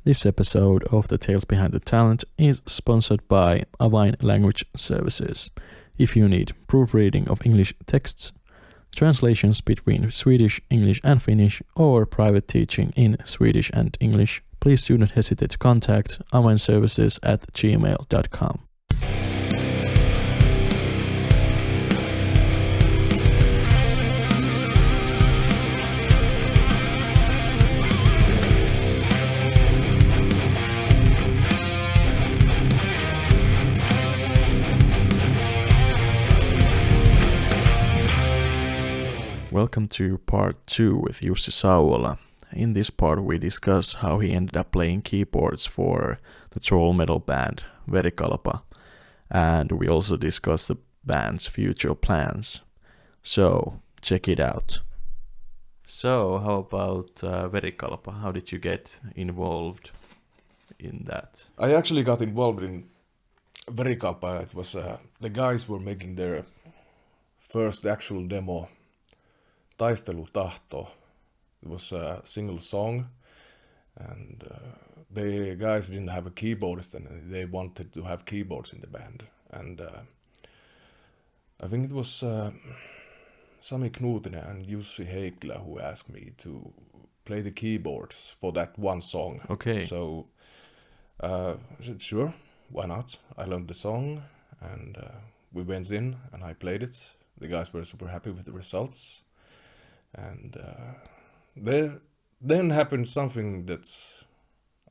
This episode of The Tales Behind the Talent is sponsored by Avain Language Services. If you need proofreading of English texts, translations between Swedish, English and Finnish, or private teaching in Swedish and English, please do not hesitate to contact avainservices@gmail.com. Welcome to part 2 with Jussi Sauvola. In this part we discuss how he ended up playing keyboards for the troll metal band Verikalpa, and we also discuss the band's future plans. So, check it out. So, how about Verikalpa? How did you get involved in that? I actually got involved in Verikalpa. It was the guys were making their first actual demo, Taistelutahto. It was a single song, and the guys didn't have a keyboardist, and they wanted to have keyboards in the band. And I think it was Sami Knutinen and Jussi Heikkilä who asked me to play the keyboards for that one song. Okay. So I said, sure, why not? I learned the song, and we went in, and I played it. The guys were super happy with the results. And then happened something that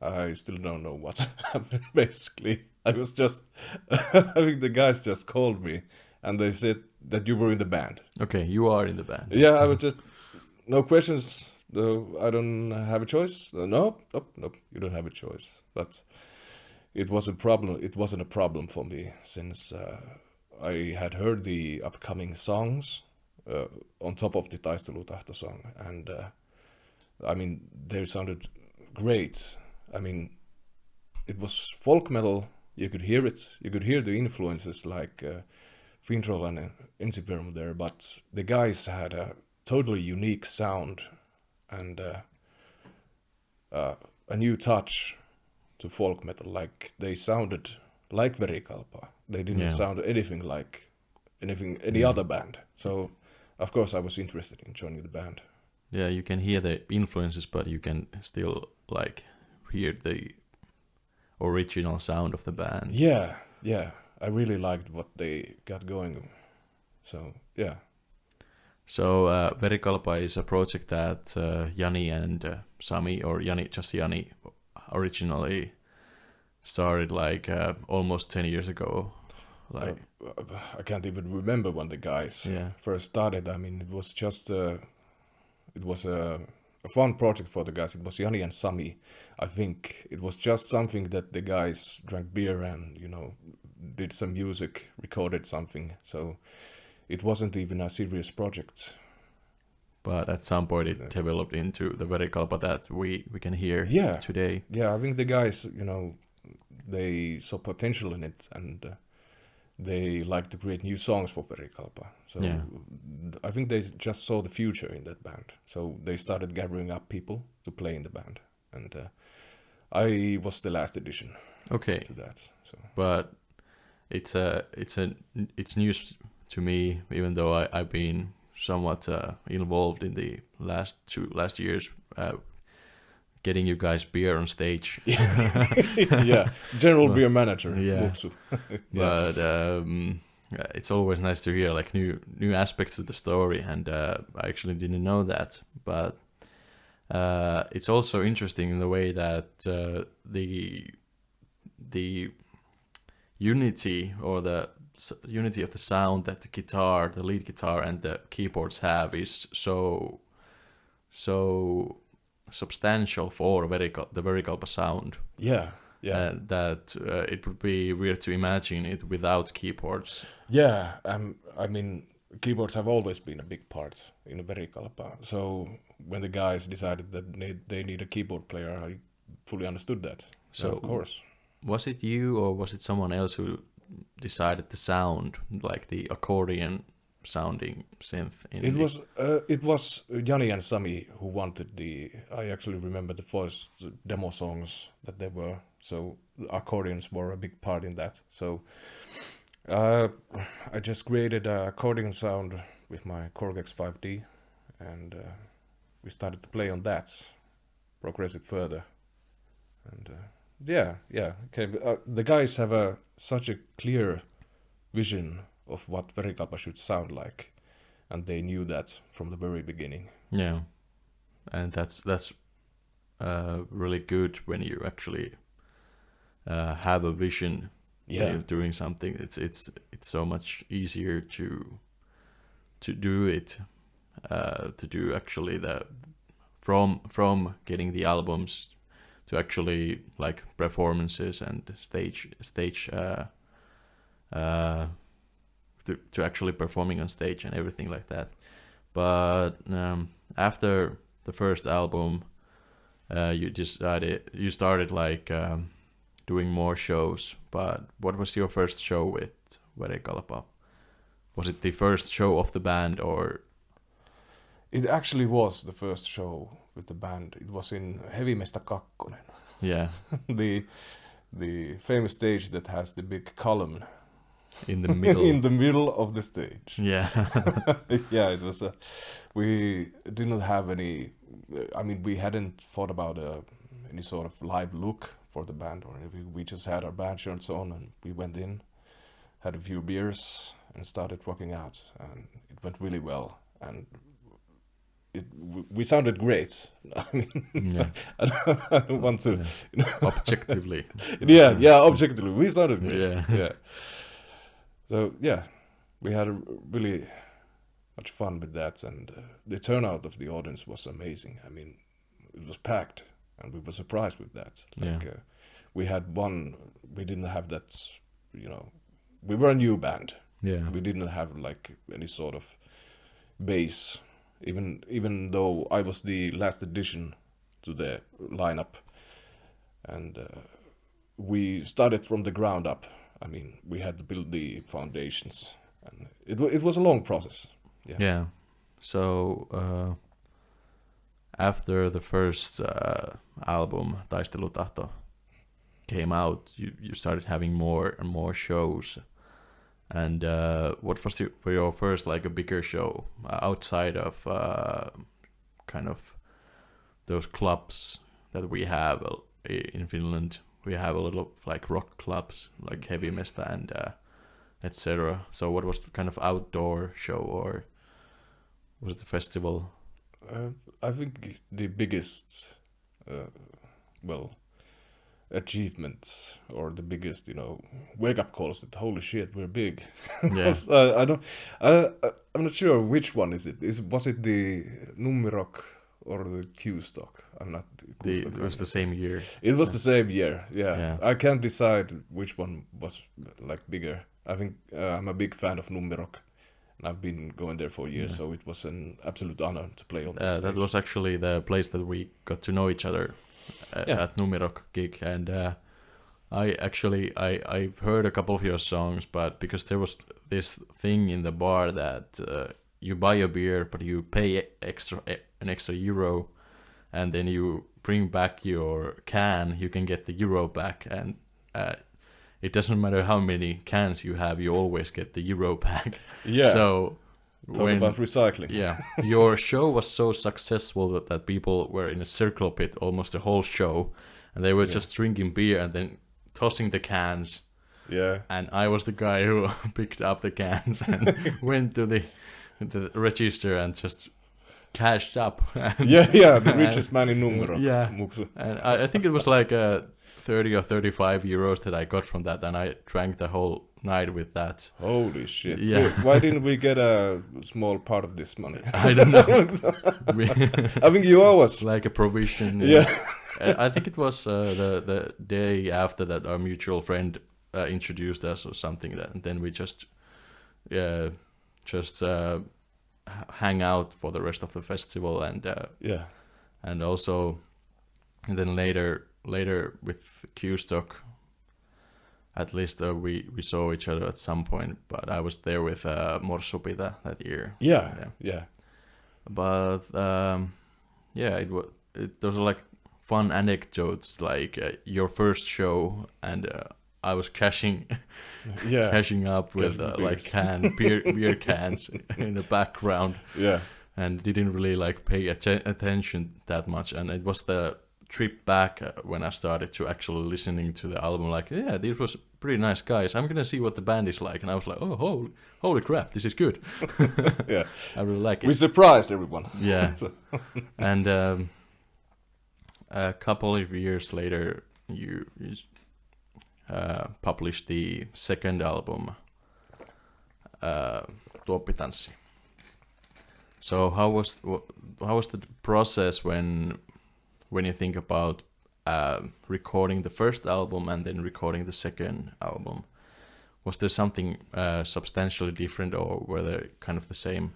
I still don't know what happened, basically. I was just, I think the guys just called me and they said that you were in the band. Okay, you are in the band. Yeah, I was just, no questions, though I don't have a choice. Nope, you don't have a choice. But it was a problem. It wasn't a problem for me since I had heard the upcoming songs on top of the Taistelutahto song, and I mean, they sounded great. I mean, it was folk metal. You could hear it. You could hear the influences like Fintroll and Ensiferum there, but the guys had a totally unique sound and a new touch to folk metal. Like they sounded like Verikalpa. They didn't sound anything like any other band. So of course, I was interested in joining the band. Yeah, you can hear the influences, but you can still like hear the original sound of the band. Yeah. I really liked what they got going. So, yeah. So, Verikalpa is a project that Jani and Sami, or just Jani, originally started like almost 10 years ago. Like I can't even remember when the guys first started. I mean, it was just a fun project for the guys. It was Jani and Sami. I think it was just something that the guys drank beer and did some music, recorded something. So it wasn't even a serious project. But at some point it developed into the Verikalpa that we can hear today. Yeah, I think the guys, they saw potential in it, and they like to create new songs for Verikalpa. So I think they just saw the future in that band. So they started gathering up people to play in the band. And I was the last addition to that. So. But it's news to me, even though I've been somewhat involved in the last years getting you guys beer on stage. Yeah, general beer manager. Yeah. But it's always nice to hear like new aspects of the story, and I actually didn't know that. But it's also interesting in the way that the unity or the unity of the sound that the lead guitar and the keyboards have is so substantial for the Verikalpa sound. Yeah. That it would be weird to imagine it without keyboards. Yeah, I mean, keyboards have always been a big part in Verikalpa. So when the guys decided that they need a keyboard player, I fully understood that. So of course. Was it you or was it someone else who decided the sound, like the accordion sounding synth. It was Jani and Sami who wanted I actually remember the first demo songs that they were. So accordions were a big part in that. So I just created an accordion sound with my Korg X5D, and we started to play on that, progress it further, and yeah. Okay, the guys have such a clear vision of what Verikalpa should sound like, and they knew that from the very beginning. Yeah, and that's really good when you actually have a vision. Yeah, when you're doing something. It's so much easier to do it, to do actually the from getting the albums to actually like performances and stage to actually performing on stage and everything like that. But after the first album, you started like doing more shows. But what was your first show with Verikalpa? Was it the first show of the band, or? It actually was the first show with the band. It was in Hevimesta 2. Yeah. the famous stage that has the big column in the middle. In the middle of the stage. Yeah. Yeah, it was we didn't have any. I mean, we hadn't thought about any sort of live look for the band, or we just had our band shirts on and we went in, had a few beers and started rocking out, and it went really well, and we sounded great. I mean, yeah. I don't want to objectively. Yeah, objectively we sounded great. Yeah. So yeah, we had really much fun with that, and the turnout of the audience was amazing. I mean, it was packed, and we were surprised with that. Like, we had one. We didn't have that. We were a new band. Yeah. We didn't have like any sort of base. Even though I was the last addition to the lineup, and we started from the ground up. I mean, we had to build the foundations, and it was a long process. Yeah. So after the first album, Taistelutahto, came out, you started having more and more shows. And what was your first like a bigger show outside of kind of those clubs that we have in Finland? We have a little like rock clubs like Hevimesta and etc. So what was the kind of outdoor show, or was it a festival? I think the biggest achievement, or the biggest wake up calls that holy shit, we're big. Yeah. I'm not sure which one is it. Was it the Numerok or the Q stock? I'm not. It was the same year. It was the same year. Yeah. I can't decide which one was like bigger. I think I'm a big fan of Numerok, and I've been going there for years. So it was an absolute honor to play on that stage. That was actually the place that we got to know each other at Numerok gig, and I've heard a couple of your songs, but because there was this thing in the bar that you buy a beer but you pay an extra euro, and then you bring back your can, you can get the euro back, and it doesn't matter how many cans you have, you always get the euro back. Yeah. So talk about recycling. Yeah. Your show was so successful that people were in a circle pit almost the whole show, and they were just drinking beer and then tossing the cans. Yeah. And I was the guy who picked up the cans and went to the register and just cashed up. The richest man in Numero. Yeah. And I think it was like 30 or 35 euros that I got from that, and I drank the whole night with that. Holy shit. Yeah. Why didn't we get a small part of this money? I don't know. I think you owe us. Like a provision. Yeah. I think it was the day after that our mutual friend introduced us or something, and then we just hang out for the rest of the festival, and and also, and then later with Q Stock, at least we saw each other at some point, but I was there with Morsupita that year. Yeah. But yeah, those are like fun anecdotes, like your first show, and I was cashing up with like beer cans in the background. Yeah. And didn't really like pay attention that much. And it was the trip back when I started to actually listening to the album, like, yeah, this was pretty nice guys. I'm gonna see what the band is like. And I was like, oh, holy crap, this is good. Yeah. I really like it. We surprised everyone. Yeah. And a couple of years later, you published the second album, Tuoppitanssi. So how was the process when you think about recording the first album and then recording the second album? Was there something substantially different, or were they kind of the same?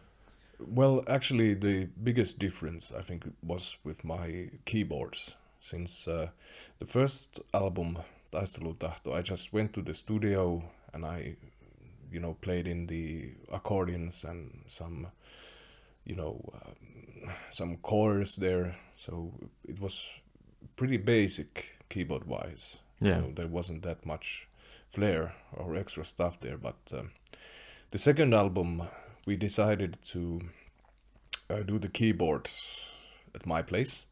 Well, actually, the biggest difference, I think, was with my keyboards. Since the first album, Taistelutahto, I just went to the studio and I, played in the accordions and some, some chords there. So it was pretty basic keyboard-wise. Yeah. There wasn't that much flair or extra stuff there. But the second album, we decided to do the keyboards at my place.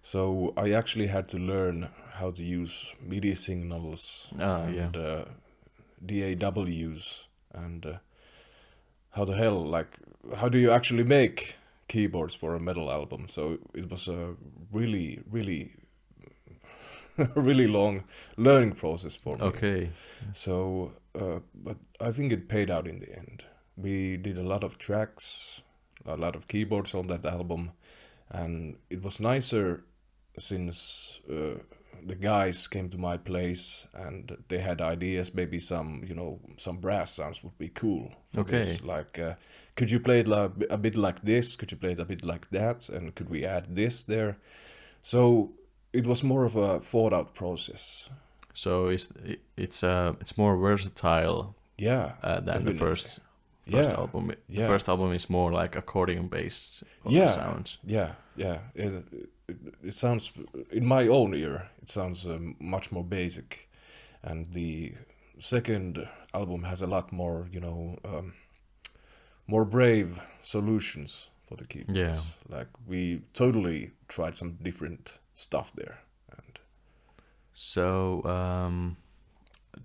So I actually had to learn how to use MIDI signals and DAWs and how the hell, how do you actually make keyboards for a metal album? So it was a really, really, really long learning process for me. Okay. So, but I think it paid out in the end. We did a lot of tracks, a lot of keyboards on that album, and it was nicer since the guys came to my place and they had ideas. Maybe some brass sounds would be cool for this. Like, could you play it a bit like this? Could you play it a bit like that? And could we add this there? So it was more of a thought out process. So it's more versatile. Yeah, than definitely. the first album. The first album is more like accordion based sounds. Yeah. It sounds, in my own ear, it sounds much more basic, and the second album has a lot more, more brave solutions for the keyboards. Yeah. Like, we totally tried some different stuff there. And so,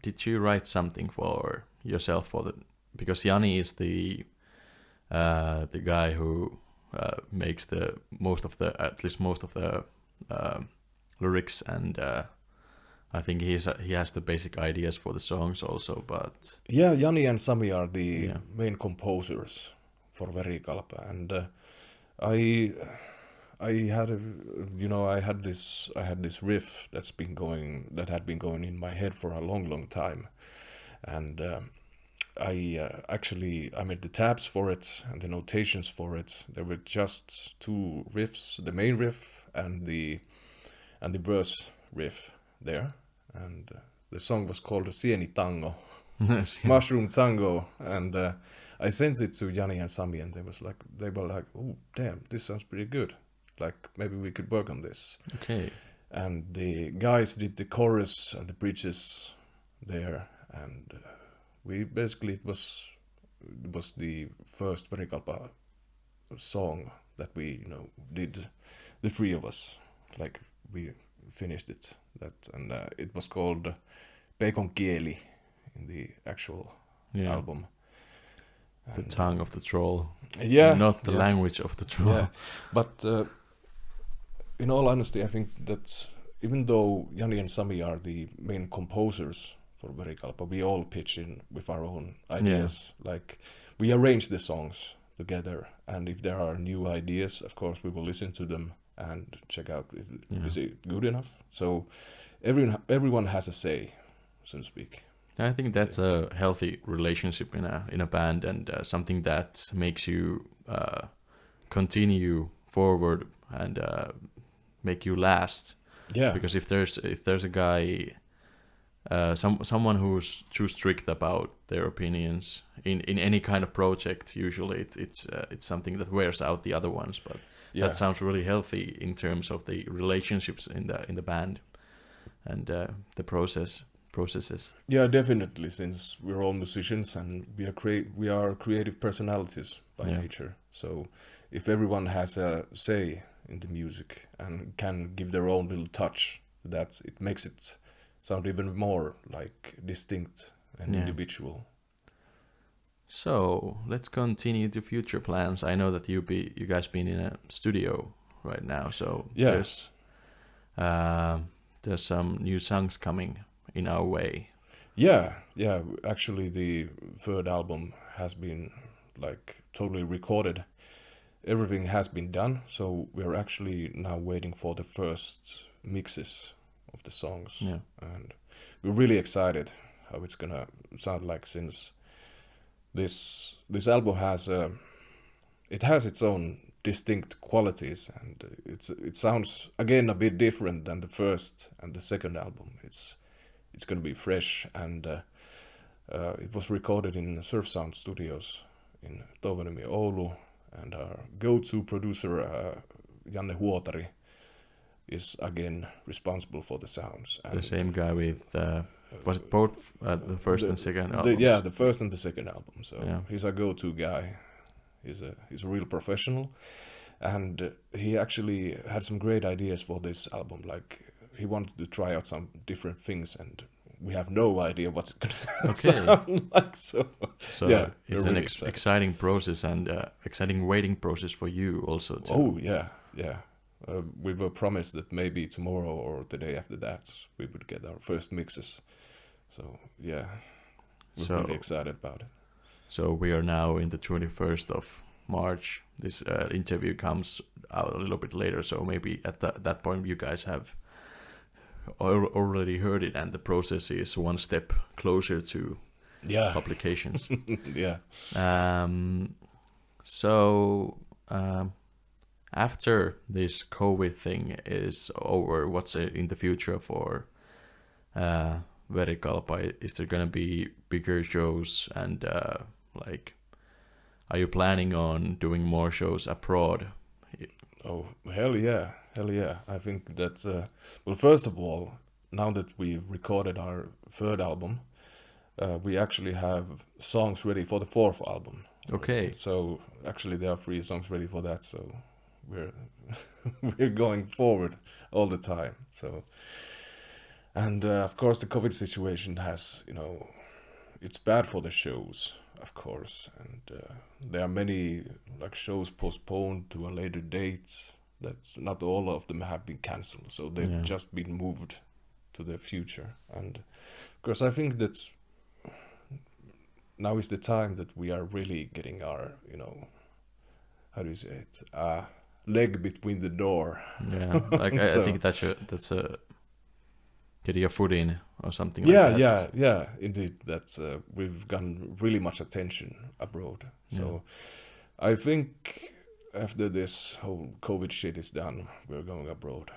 did you write something for yourself because Jani is the guy who makes at least most of the lyrics, and I think he has the basic ideas for the songs also. But yeah, Jani and Sami are the main composers for Verikalpa, and I had this riff that had been going in my head for a long time, and I made the tabs for it and the notations for it. There were just two riffs, the main riff and the verse riff there, and the song was called Sieni Tango, Mushroom Tango, and I sent it to Jani and Sami, and they were like, oh damn, this sounds pretty good. Like, maybe we could work on this. Okay. And the guys did the chorus and the bridges there, and it was the first Verikalpa song that we did, the three of us. Like, we finished it, and it was called Peikon Kieli in the actual album. The tongue of the troll. Yeah. Not the language of the troll. Yeah. But in all honesty, I think that even though Jani and Sami are the main composers for Verikalpa, we all pitch in with our own ideas. Yeah. Like, we arrange the songs together, and if there are new ideas, of course we will listen to them and check out is it good enough. So everyone has a say, so to speak. I think that's a healthy relationship in a band, and something that makes you continue forward and make you last. Yeah. Because if there's a guy someone who's too strict about their opinions in any kind of project. Usually, it's something that wears out the other ones. But that sounds really healthy in terms of the relationships in the band and the processes. Yeah, definitely. Since we're all musicians and we are creative personalities by nature. So if everyone has a say in the music and can give their own little touch, that it makes it sound even more like distinct and individual. So let's continue to future plans. I know that you guys been in a studio right now, so there's some new songs coming in our way. Yeah. Actually, the third album has been like totally recorded. Everything has been done, so we're actually now waiting for the first mixes of the songs. Yeah. And we're really excited how it's gonna sound like, since this album has its own distinct qualities, and it sounds again a bit different than the first and the second album. It's gonna be fresh, and it was recorded in Surf Sound Studios in Toivoniemen, Oulu, and our go-to producer Janne Huotari is again responsible for the sounds. And the same guy with was it both the first and second albums? The first and the second album. So he's our go-to guy. He's a real professional, and he actually had some great ideas for this album. Like, he wanted to try out some different things, and we have no idea what's gonna sound like. So yeah, it's an exciting process and exciting waiting process for you also. Oh yeah. We were promised that maybe tomorrow or the day after that we would get our first mixes. So yeah, we're really excited about it. So we are now in the 21st of March. This interview comes out a little bit later, so maybe at that point you guys have already heard it, and the process is one step closer to publications. Yeah. After this COVID thing is over, what's in the future for Verikalpa? Is there gonna be bigger shows, and are you planning on doing more shows abroad? Oh, hell yeah. I think that, well, first of all, now that we've recorded our third album, we actually have songs ready for the fourth album. Okay. So actually there are 3 songs ready for that, so we're going forward all the time. So, and of course the COVID situation has, it's bad for the shows, of course, and there are many shows postponed to a later date. That not all of them have been cancelled, so they've just been moved to the future. And of course I think that now is the time that we are really getting our, how do you say it, leg between the door. Yeah, I think that's a getting a foot in or something like that. Yeah, indeed. That's we've gotten really much attention abroad. So I think after this whole COVID shit is done, we're going abroad.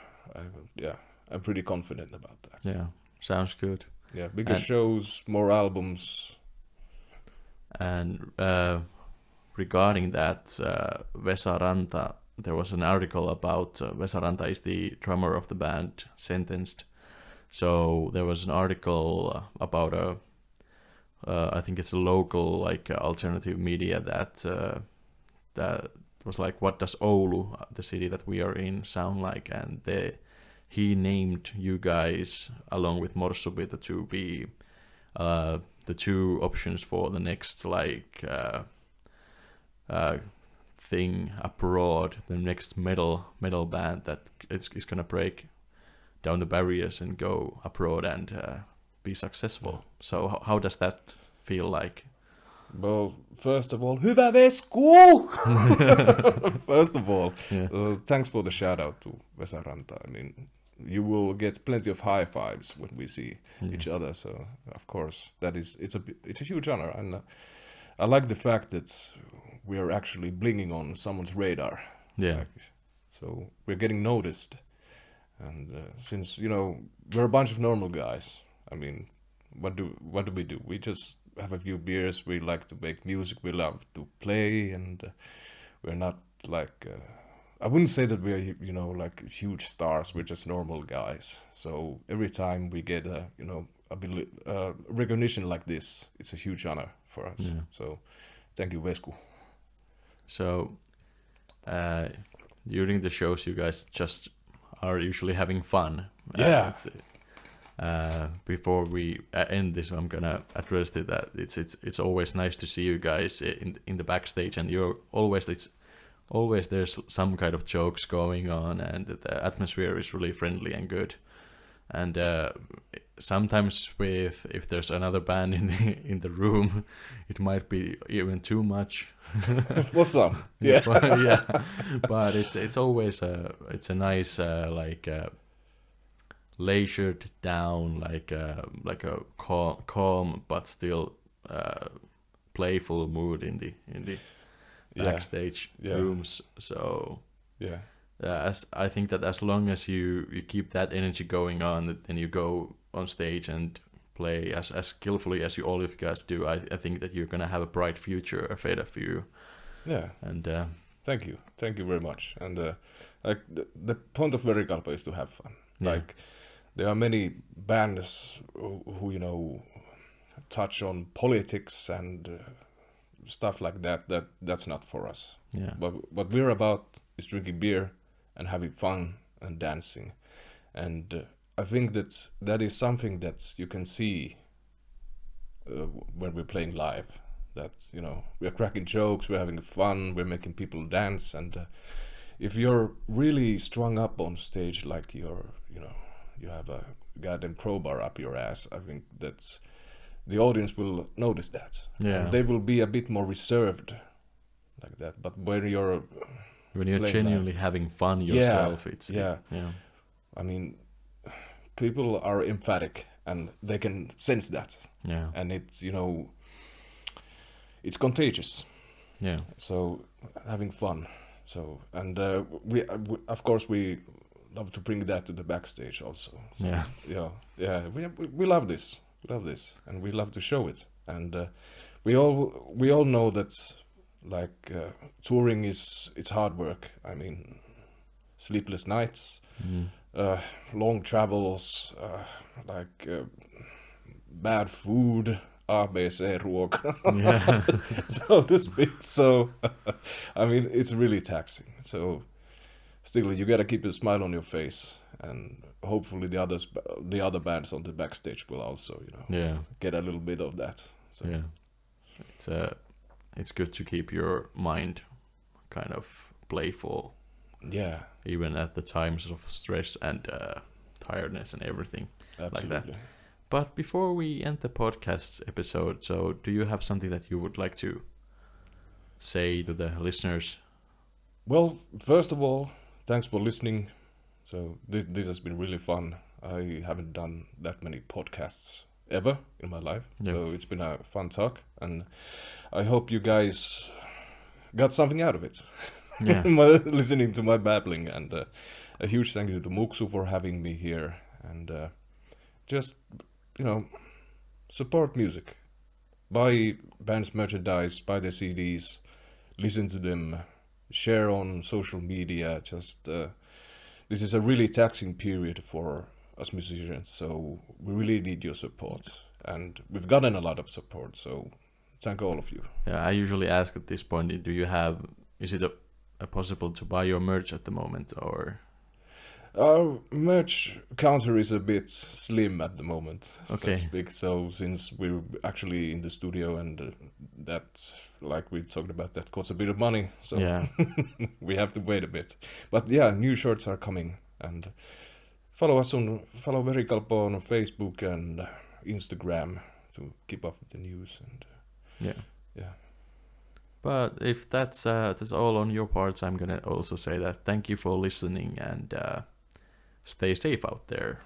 I'm pretty confident about that. Yeah, sounds good. Yeah, bigger shows, more albums. And regarding that, Vesa Ranta, there was an article about Vesa Ranta is the drummer of the band Sentenced. So there was an article about I think it's a local alternative media that was like, what does Oulu, the city that we are in, sound like? And he named you guys along with Morsubita to be the 2 options for the next thing abroad, the next metal band that is gonna break down the barriers and go abroad and be successful. So how does that feel like? Well, first of all, hyvä vesku! First of all, thanks for the shout out to Vesa Ranta. I mean, you will get plenty of high fives when we see each other. So of course, it's a huge honor, and I like the fact that we are actually blinging on someone's radar. Yeah. So we're getting noticed, and since we're a bunch of normal guys. I mean, what do we do? We just have a few beers. We like to make music. We love to play, and we're not like. I wouldn't say that we're like huge stars. We're just normal guys. So every time we get recognition like this, it's a huge honor for us. Yeah. So thank you, Vesku. So during the shows, you guys just are usually having fun. Yeah. Before we end this, I'm gonna address that it's always nice to see you guys in the backstage, and you're always there's some kind of jokes going on, and the atmosphere is really friendly and good. And sometimes if there's another band in the room, it might be even too much. For some, yeah. Yeah. But it's always it's a nice leisured down, like a calm but still playful mood in the backstage rooms. So yeah. as I think that as long as you keep that energy going on, then you go on stage and play as skillfully as all of you guys do, I think that you're gonna have a bright future ahead of you. Yeah. And thank you very much. And like the point of Verikalpa is to have fun. Yeah. Like there are many bands who touch on politics and stuff like that. That's not for us. Yeah. But what we're about is drinking beer and having fun and dancing. And I think that is something that you can see when we're playing live. That we're cracking jokes, we're having fun, we're making people dance. And if you're really strung up on stage, like you have a goddamn crowbar up your ass, I think that the audience will notice that. Yeah. And they will be a bit more reserved like that. But when you're genuinely having fun yourself, it's yeah. I mean, people are emphatic and they can sense that. Yeah. And it's it's contagious. Yeah. So having fun. So and we of course we love to bring that to the backstage also. So, yeah. We love this. We love this, and we love to show it. And we all know that like touring it's hard work. I mean, sleepless nights, long travels, bad food, ABC-ruoka, so to speak. So, I mean, it's really taxing. So, still, you gotta keep a smile on your face, and hopefully the other bands on the backstage will also, get a little bit of that. So. Yeah, it's good to keep your mind kind of playful. Yeah. Even at the times of stress and tiredness and everything. Absolutely. Like that. But before we end the podcast episode, so do you have something that you would like to say to the listeners? Well, first of all, thanks for listening. So this has been really fun. I haven't done that many podcasts ever in my life. Yep. So it's been a fun talk, and I hope you guys got something out of it. Yeah. Listening to my babbling, and a huge thank you to Muksu for having me here, and just support music, buy bands merchandise, buy their CDs, listen to them, share on social media. Just this is a really taxing period for us musicians, so we really need your support, and we've gotten a lot of support, so thank all of you. Yeah, I usually ask at this point, is it possible to buy your merch at the moment, or? Our merch counter is a bit slim at the moment, okay. So to speak. So since we're actually in the studio, and that, like we talked about, that costs a bit of money, so yeah. we have to wait a bit. But yeah, new shirts are coming, and follow follow Verikalpa on Facebook and Instagram to keep up with the news. And yeah. But if that's all on your parts, I'm gonna also say that thank you for listening, and stay safe out there.